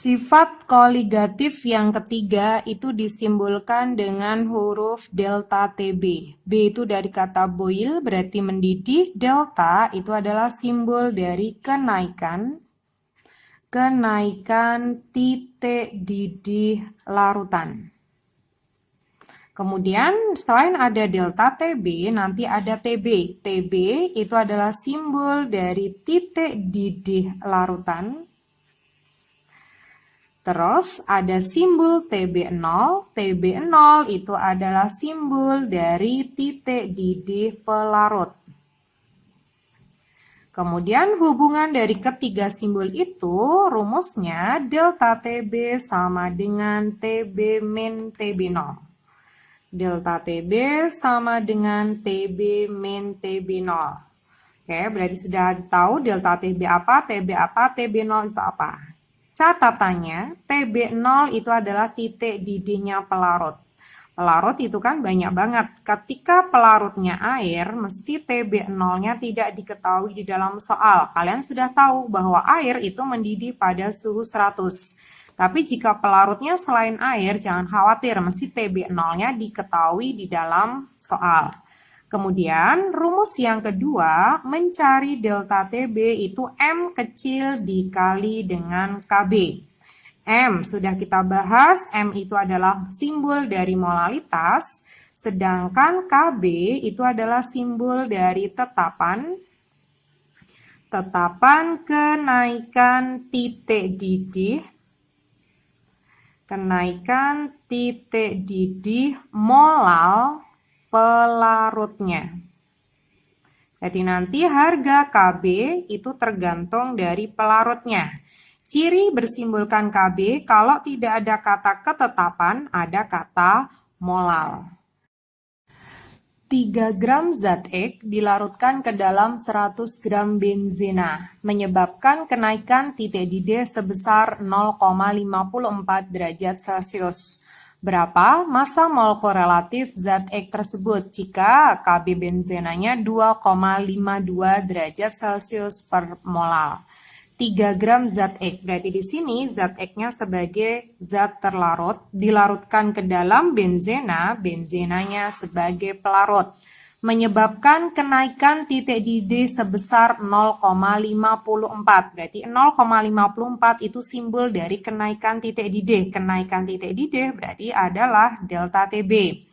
Sifat koligatif yang ketiga itu disimbolkan dengan huruf delta TB. B itu dari kata boil berarti mendidih, delta itu adalah simbol dari kenaikan titik didih larutan. Kemudian selain ada delta TB, nanti ada TB. TB itu adalah simbol dari titik didih larutan. Terus ada simbol TB0. TB0 itu adalah simbol dari titik didih pelarut. Kemudian hubungan dari ketiga simbol itu, rumusnya delta TB sama dengan TB min TB0. Delta TB sama dengan TB min TB0. Oke, berarti sudah tahu delta TB apa, TB0 itu apa. Catatannya, TB0 itu adalah titik didihnya pelarut. Pelarut itu kan banyak banget. Ketika pelarutnya air, mesti TB0-nya tidak diketahui di dalam soal. Kalian sudah tahu bahwa air itu mendidih pada suhu 100. Tapi jika pelarutnya selain air, jangan khawatir, mesti TB0-nya diketahui di dalam soal. Kemudian rumus yang kedua, mencari delta TB itu M kecil dikali dengan KB. M sudah kita bahas, M itu adalah simbol dari molalitas, sedangkan KB itu adalah simbol dari tetapan kenaikan titik didih molal pelarutnya. Jadi nanti harga KB itu tergantung dari pelarutnya. Ciri bersimbolkan KB, kalau tidak ada kata ketetapan, ada kata molal. 3 gram zat X dilarutkan ke dalam 100 gram benzena, menyebabkan kenaikan titik didih sebesar 0,54 derajat Celcius. Berapa massa mol korelatif zat X tersebut jika KB benzenanya 2,52 derajat Celcius per molal? 3 gram zat X, berarti di sini zat X-nya sebagai zat terlarut, dilarutkan ke dalam benzena, benzenanya sebagai pelarut, menyebabkan kenaikan titik didih sebesar 0,54. Berarti 0,54 itu simbol dari kenaikan titik didih. Kenaikan titik didih berarti adalah delta TB.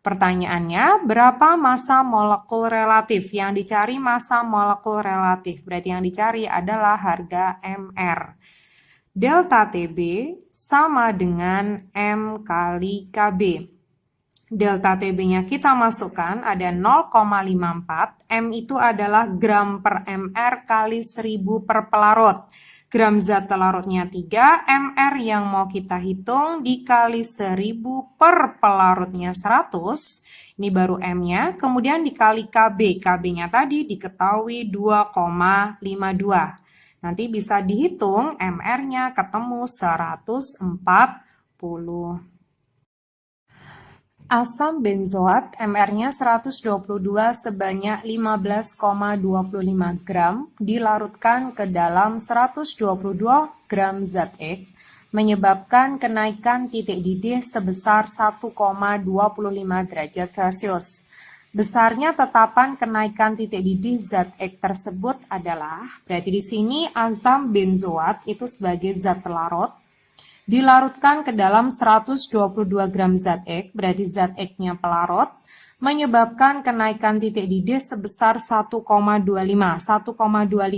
Pertanyaannya, berapa massa molekul relatif? Yang dicari massa molekul relatif. Berarti yang dicari adalah harga MR. Delta TB sama dengan M kali KB. Delta TB-nya kita masukkan ada 0,54. M itu adalah gram per MR kali 1000 per pelarut. Gram zat pelarutnya 3, MR yang mau kita hitung dikali 1000 per pelarutnya 100. Ini baru M-nya, kemudian dikali KB. KB-nya tadi diketahui 2,52. Nanti bisa dihitung MR-nya ketemu 140. Asam benzoat MR-nya 122 sebanyak 15,25 gram dilarutkan ke dalam 122 gram zat X, menyebabkan kenaikan titik didih sebesar 1,25 derajat Celcius. Besarnya tetapan kenaikan titik didih zat X tersebut adalah, berarti di sini asam benzoat itu sebagai zat larut, dilarutkan ke dalam 122 gram zat X, berarti zat X-nya pelarut, menyebabkan kenaikan titik didih sebesar 1,25. 1,25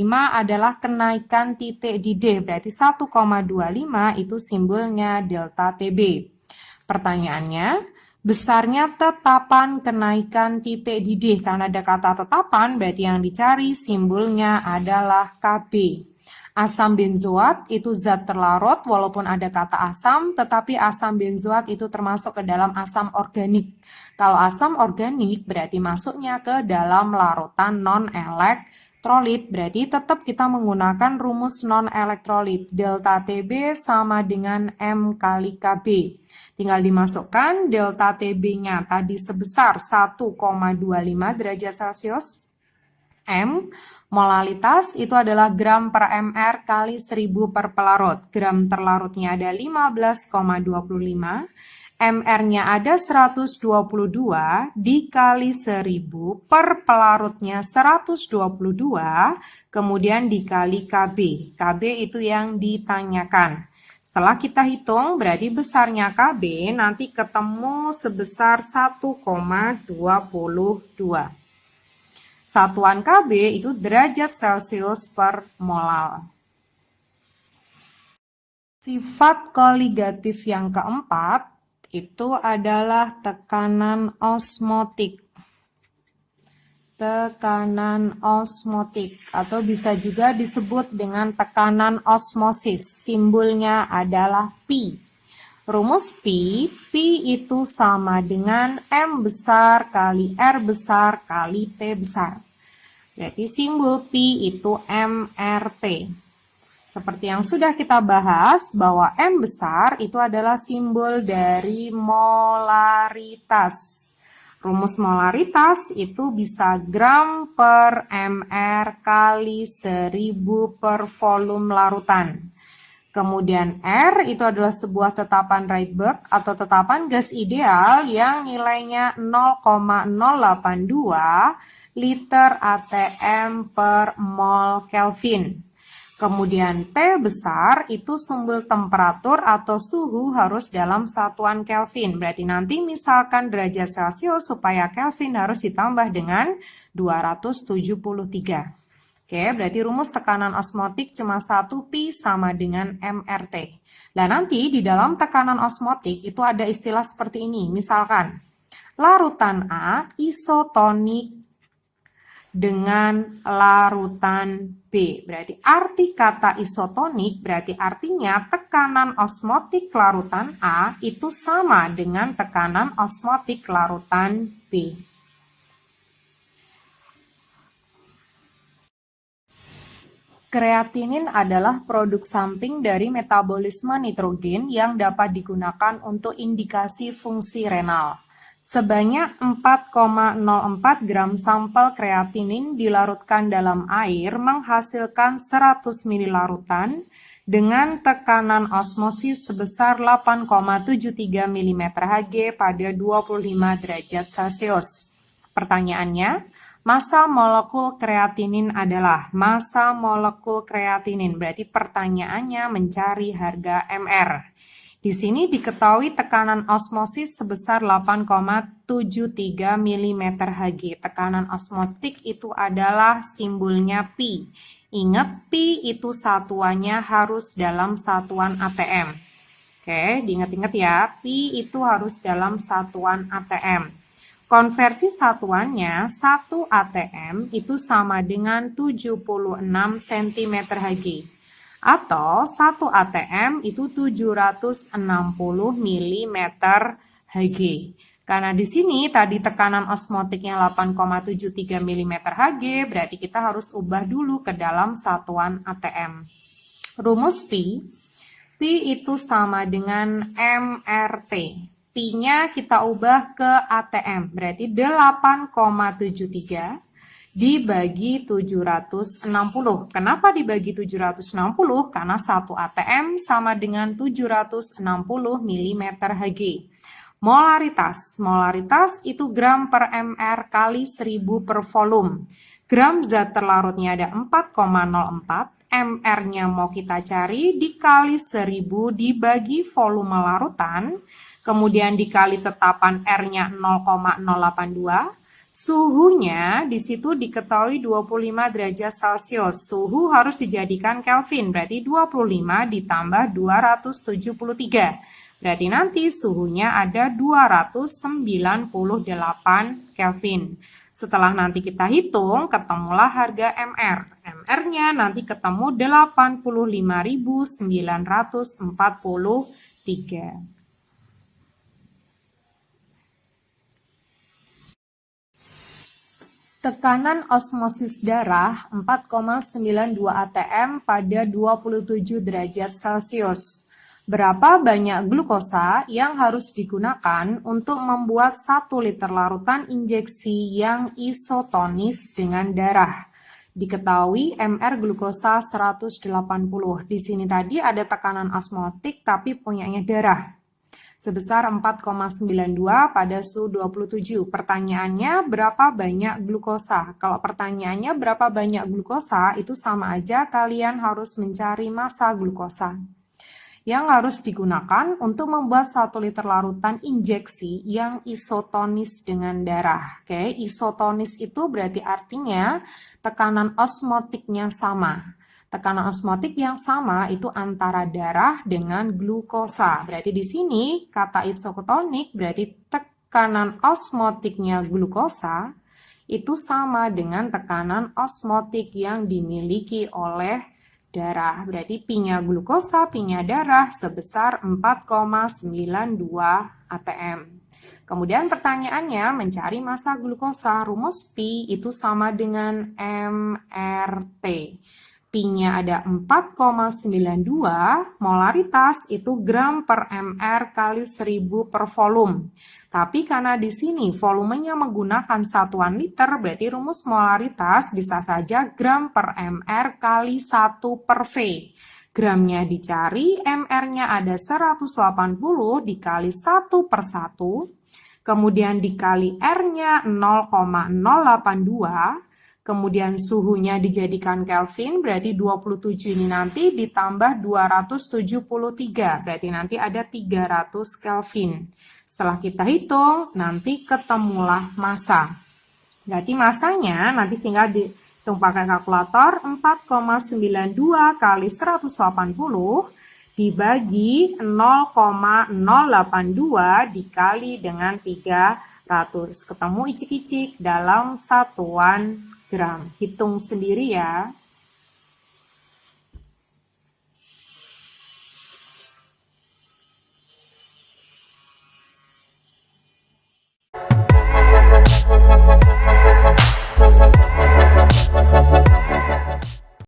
adalah kenaikan titik didih, berarti 1,25 itu simbolnya delta TB. Pertanyaannya, besarnya tetapan kenaikan titik didih. Karena ada kata tetapan, berarti yang dicari simbolnya adalah KB. Asam benzoat itu zat terlarut, walaupun ada kata asam, tetapi asam benzoat itu termasuk ke dalam asam organik. Kalau asam organik berarti masuknya ke dalam larutan non-elektrolit, berarti tetap kita menggunakan rumus non-elektrolit. Delta TB sama dengan M kali KB. Tinggal dimasukkan delta TB-nya tadi sebesar 1,25 derajat Celcius. M. Molalitas itu adalah gram per mr kali 1000 per pelarut. Gram terlarutnya ada 15,25. MR-nya ada 122 dikali 1000 per pelarutnya 122, kemudian dikali KB. KB itu yang ditanyakan. Setelah kita hitung, berarti besarnya KB nanti ketemu sebesar 1,22. Satuan KB itu derajat Celcius per molal. Sifat koligatif yang keempat itu adalah tekanan osmotik. Tekanan osmotik atau bisa juga disebut dengan tekanan osmosis. Simbolnya adalah Pi. Rumus Pi itu sama dengan M besar kali R besar kali T besar. Berarti simbol Pi itu MRT. Seperti yang sudah kita bahas bahwa M besar itu adalah simbol dari molaritas. Rumus molaritas itu bisa gram per mr kali 1000 per volume larutan. Kemudian R itu adalah sebuah tetapan Rydberg atau tetapan gas ideal yang nilainya 0,082 liter atm per mol Kelvin. Kemudian T besar itu simbol temperatur atau suhu harus dalam satuan Kelvin. Berarti nanti misalkan derajat Celcius supaya Kelvin harus ditambah dengan 273. Oke, berarti rumus tekanan osmotik cuma 1 Pi sama dengan MRT. Nah, nanti di dalam tekanan osmotik itu ada istilah seperti ini. Misalkan, larutan A isotonik dengan larutan B. Berarti arti kata isotonik berarti artinya tekanan osmotik larutan A itu sama dengan tekanan osmotik larutan B. Kreatinin adalah produk samping dari metabolisme nitrogen yang dapat digunakan untuk indikasi fungsi renal. Sebanyak 4,04 gram sampel kreatinin dilarutkan dalam air menghasilkan 100 ml larutan dengan tekanan osmosis sebesar 8,73 mm Hg pada 25 derajat Celcius. Pertanyaannya, massa molekul kreatinin adalah massa molekul kreatinin. Berarti pertanyaannya mencari harga MR. Di sini diketahui tekanan osmosis sebesar 8,73 mm Hg. Tekanan osmotik itu adalah simbolnya Pi. Ingat, Pi itu satuannya harus dalam satuan atm. Oke, diingat-ingat ya. Pi itu harus dalam satuan atm. Konversi satuannya 1 atm itu sama dengan 76 cm Hg. Atau 1 atm itu 760 mm Hg. Karena di sini tadi tekanan osmotiknya 8,73 mm Hg, berarti kita harus ubah dulu ke dalam satuan atm. Rumus Pi itu sama dengan MRT. Pi-nya kita ubah ke ATM, berarti 8,73 dibagi 760. Kenapa dibagi 760? Karena 1 ATM sama dengan 760 mm Hg. Molaritas itu gram per mr kali 1000 per volume. Gram zat terlarutnya ada 4,04. MR-nya mau kita cari dikali 1000 dibagi volume larutan. Kemudian dikali tetapan R-nya 0,082. Suhunya di situ diketahui 25 derajat Celcius. Suhu harus dijadikan Kelvin, berarti 25 ditambah 273. Berarti nanti suhunya ada 298 Kelvin. Setelah nanti kita hitung, ketemulah harga MR. MR-nya nanti ketemu 85.943. Tekanan osmosis darah 4,92 atm pada 27 derajat Celcius. Berapa banyak glukosa yang harus digunakan untuk membuat 1 liter larutan injeksi yang isotonis dengan darah? Diketahui MR glukosa 180. Di sini tadi ada tekanan osmotik tapi punyanya darah sebesar 4,92 pada suhu 27. Pertanyaannya berapa banyak glukosa? Kalau pertanyaannya berapa banyak glukosa, itu sama aja kalian harus mencari massa glukosa yang harus digunakan untuk membuat 1 liter larutan injeksi yang isotonis dengan darah. Oke, isotonis itu berarti artinya tekanan osmotiknya sama. Tekanan osmotik yang sama itu antara darah dengan glukosa. Berarti di sini kata isotonik berarti tekanan osmotiknya glukosa itu sama dengan tekanan osmotik yang dimiliki oleh darah. Berarti P-nya glukosa, P-nya darah sebesar 4,92 atm. Kemudian pertanyaannya mencari massa glukosa. Rumus P itu sama dengan MRT. P-nya ada 4,92, molaritas itu gram per mr kali 1000 per volume. Tapi karena di sini volumenya menggunakan satuan liter, berarti rumus molaritas bisa saja gram per mr kali 1 per V. Gramnya dicari, mr-nya ada 180 dikali 1 per 1, kemudian dikali R-nya 0,082, kemudian suhunya dijadikan Kelvin, berarti 27 ini nanti ditambah 273, berarti nanti ada 300 Kelvin. Setelah kita hitung, nanti ketemulah massa. Berarti massanya nanti tinggal dihitung pakai kalkulator, 4,92 kali 180 dibagi 0,082 dikali dengan 300. Ketemu icik-icik dalam satuan gram. Hitung sendiri ya.